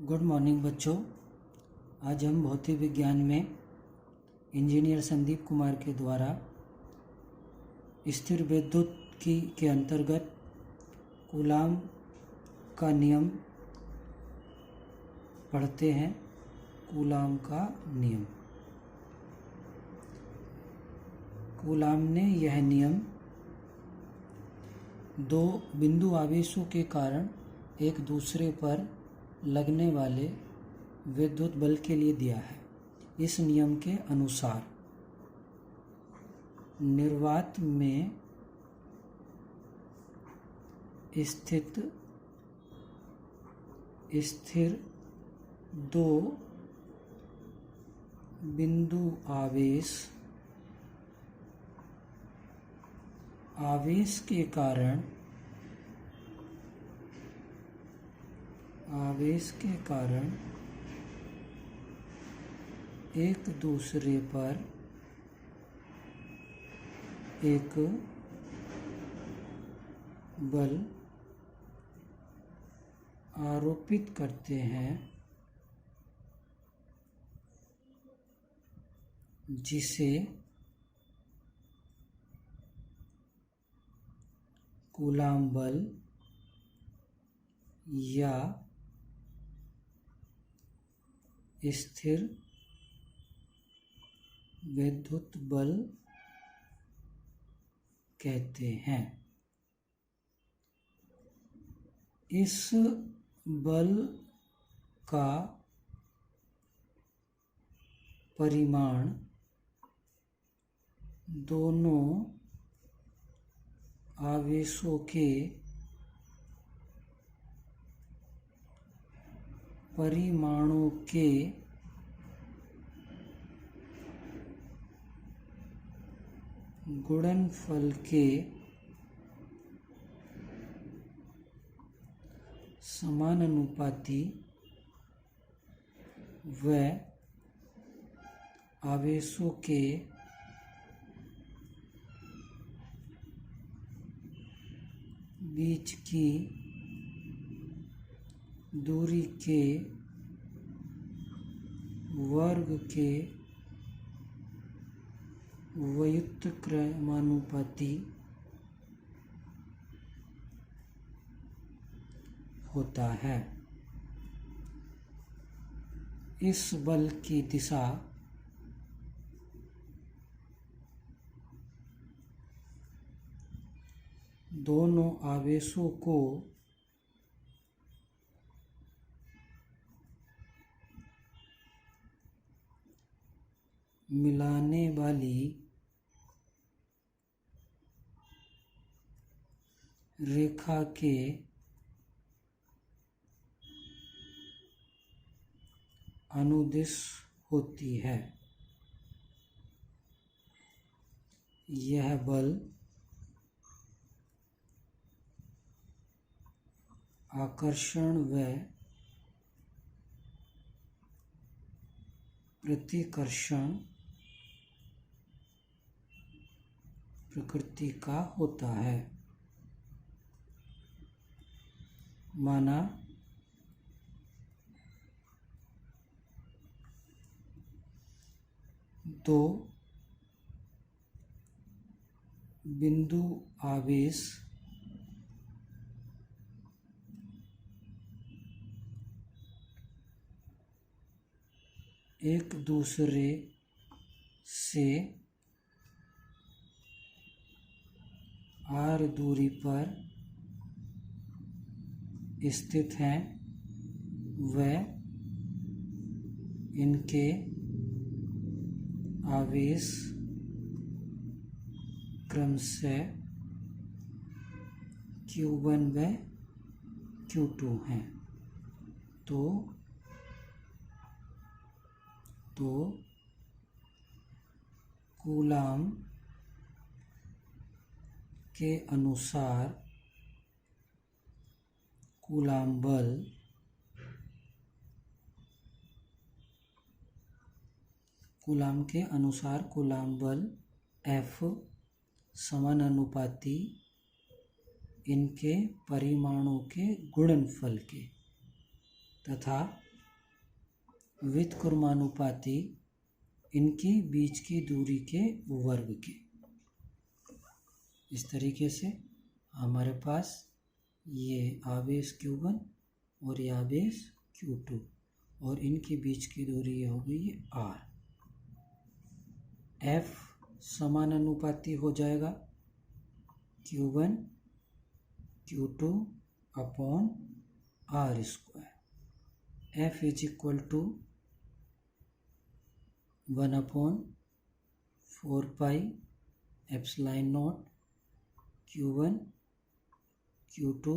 Good morning बच्चों। आज हम भौतिक विज्ञान में इंजीनियर संदीप कुमार के द्वारा स्थिर विद्युत के अंतर्गत कूलाम का नियम पढ़ते हैं। कूलाम का नियम। कूलाम ने यह नियम दो बिंदु आवेशों के कारण एक दूसरे पर लगने वाले विद्युत बल के लिए दिया है। इस नियम के अनुसार निर्वात में स्थिर दो बिंदु आवेश के कारण एक दूसरे पर एक बल आरोपित करते हैं, जिसे कूलाम बल या स्थिर विद्युत बल कहते हैं। इस बल का परिमाण दोनों आवेशों के परिमाणों के गुणनफल के समानुपाती व आवेशों के बीच की दूरी के वर्ग के व्युत्क्रमानुपाती होता है। इस बल की दिशा दोनों आवेशों को मिलाने वाली रेखा के अनुदिश होती है। यह बल आकर्षण व प्रतिकर्षण प्रकृति का होता है। माना दो बिंदु आवेश एक दूसरे से r दूरी पर स्थित हैं व इनके आवेश क्रमशः Q1 व Q2 हैं। तो कूलाम के अनुसार कूलाम बल F समानुपाती इनके परिमाणों के गुणनफल के तथा व्युत्क्रमानुपाती इनके बीच की दूरी के वर्ग के। इस तरीके से हमारे पास ये आवेश Q1 और ये आवेश Q2 और इनके बीच की दूरी ये हो गई R। F समानुपाती हो जाएगा Q1 Q2 upon R square. F is equal to 1/4 pi epsilon naught Q1 Q2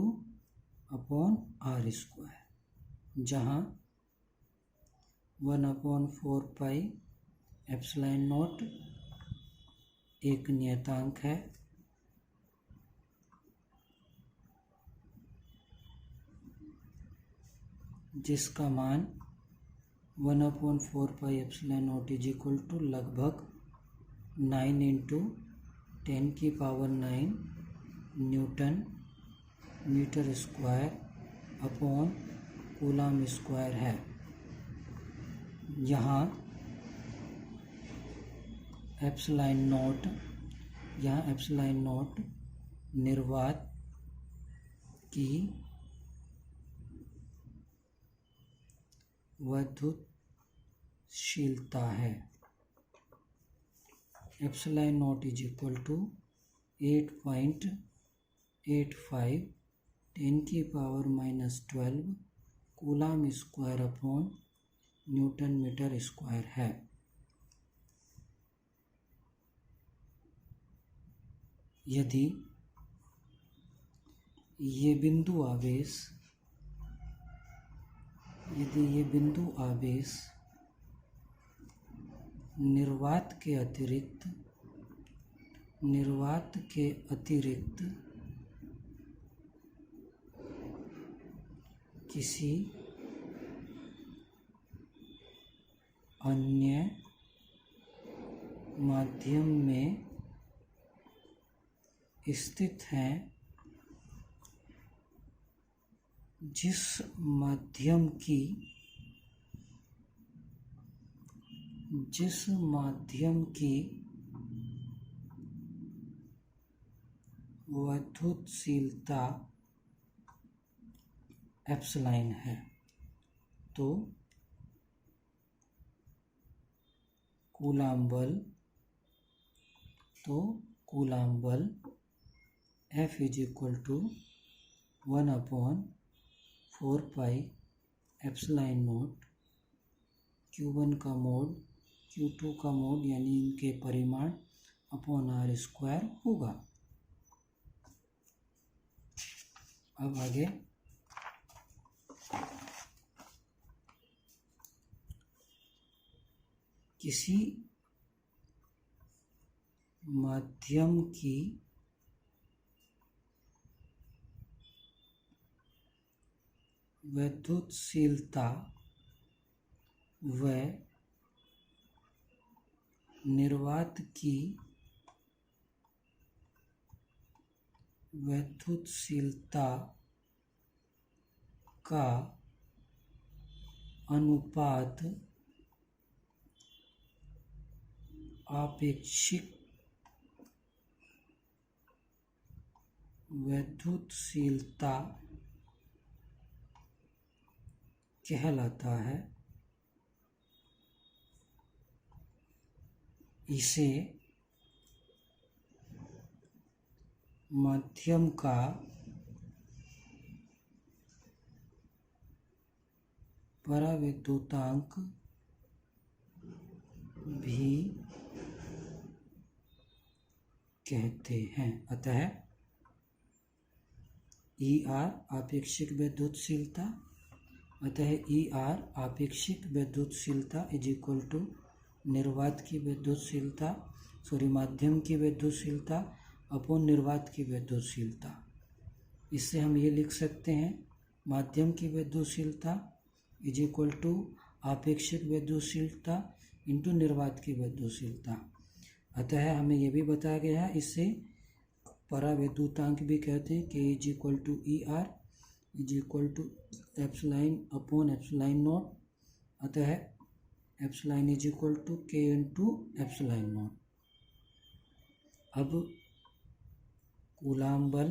upon R square, जहाँ 1/4 पाई एप्सिलॉन नॉट एक नियतांक है, जिसका मान 1/4 pi epsilon naught is equal to लगभग 9 × 10⁹ newton metre square upon coulomb square है। यहाँ epsilon naught निर्वात की विद्युतशीलता है। Epsilon naught is equal to 8.85 10⁻⁻12 coulomb square upon newton metre square है। यदि ये बिंदु आवेश निर्वात के अतिरिक्त किसी अन्य माध्यम में स्थित हैं, जिस माध्यम की विद्युतशीलता एप्सिलॉन है, तो कूलम बल F is equal to 1/4 pi epsilon naught Q1 का मोड Q2 का मोड यानी इनके परिमाण अपॉन R स्क्वायर होगा। अब आगे किसी माध्यम की विद्युतशीलता व निर्वात की विद्युतशीलता का अनुपात आपेक्षिक विद्युतशीलता कहलाता है। इसे माध्यम का पराविद्युतांक भी कहते हैं। अतः ER आपेक्षिक विद्युतशीलता इज इक्वल टू निर्वात की माध्यम की विद्युतशीलता अपॉन निर्वात की विद्युतशीलता। इससे हम ये लिख सकते हैं माध्यम की विद्युतशीलता इज इक्वल टू आपेक्षिक विद्युतशीलता इंटू निर्वात की विद्युतशीलता। अतः हमें यह भी बताया गया है, इससे पराविद्युतांक भी कहते हैं कि is equal to ER is equal to epsilon upon epsilon naught. अतः epsilon is equal to K into epsilon naught. अब कूलाम बल,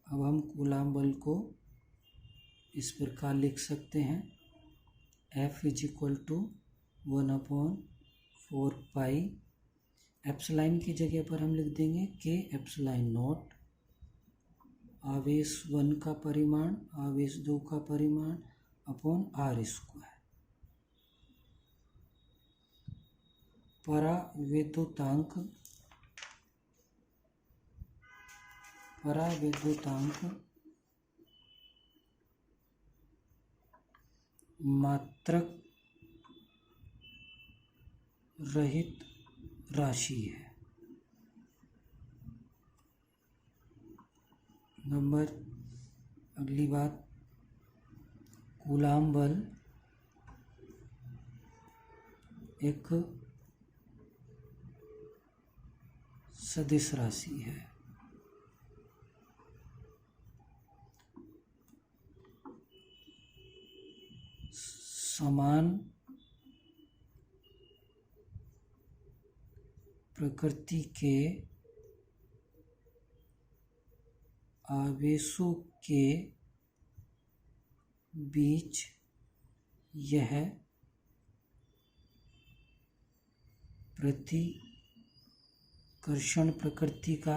अब हम कूलाम बल को इस प्रकार लिख सकते हैं, F is equal to 1/4 epsilon की जगह पर हम लिख देंगे के एप्सिलॉन नॉट, आवेश 1 का परिमाण, आवेश 2 का परिमाण अपॉन आर स्क्वायर। परावैद्युतांक मात्रक रहित राशि है। अगली बात, कूलाम बल एक सदिश राशि है। समान प्रकृति के आवेशों के बीच यह प्रतिकर्षण प्रकृति का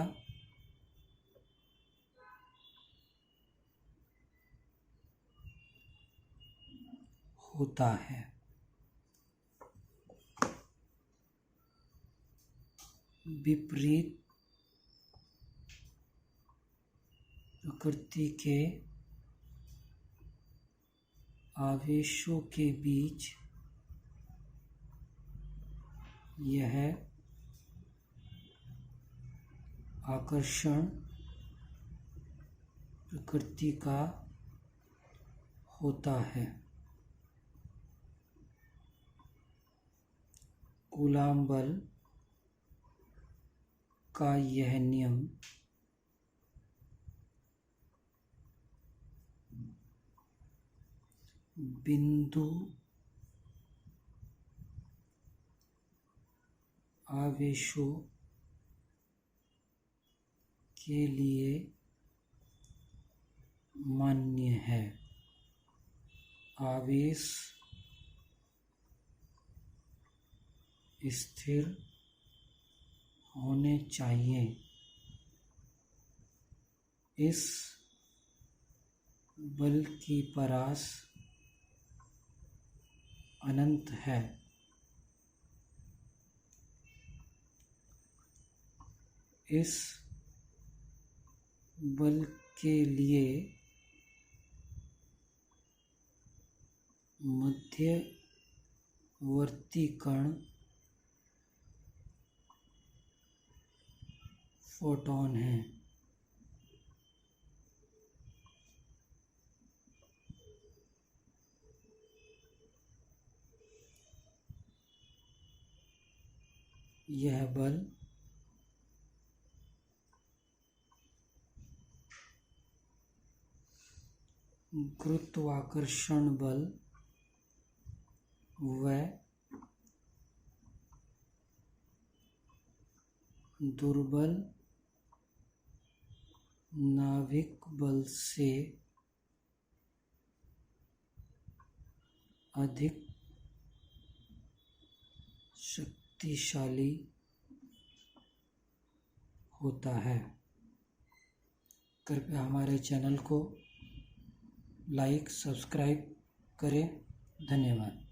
होता है। विपरीत प्रकृति के आवेशों के बीच यह आकर्षण प्रकृति का होता है। कूलाम बल का यह नियम बिंदु आवेशों के लिए मान्य है। आवेश स्थिर होने चाहिए। इस बल की परास अनंत है। इस बल के लिए मध्यवर्ती कण फोटॉन है। यह बल गुरुत्वाकर्षण बल व दुर्बल नाभिक बल से अधिक शक्तिशाली होता है। कृपया हमारे चैनल को लाइक सब्सक्राइब करें। धन्यवाद।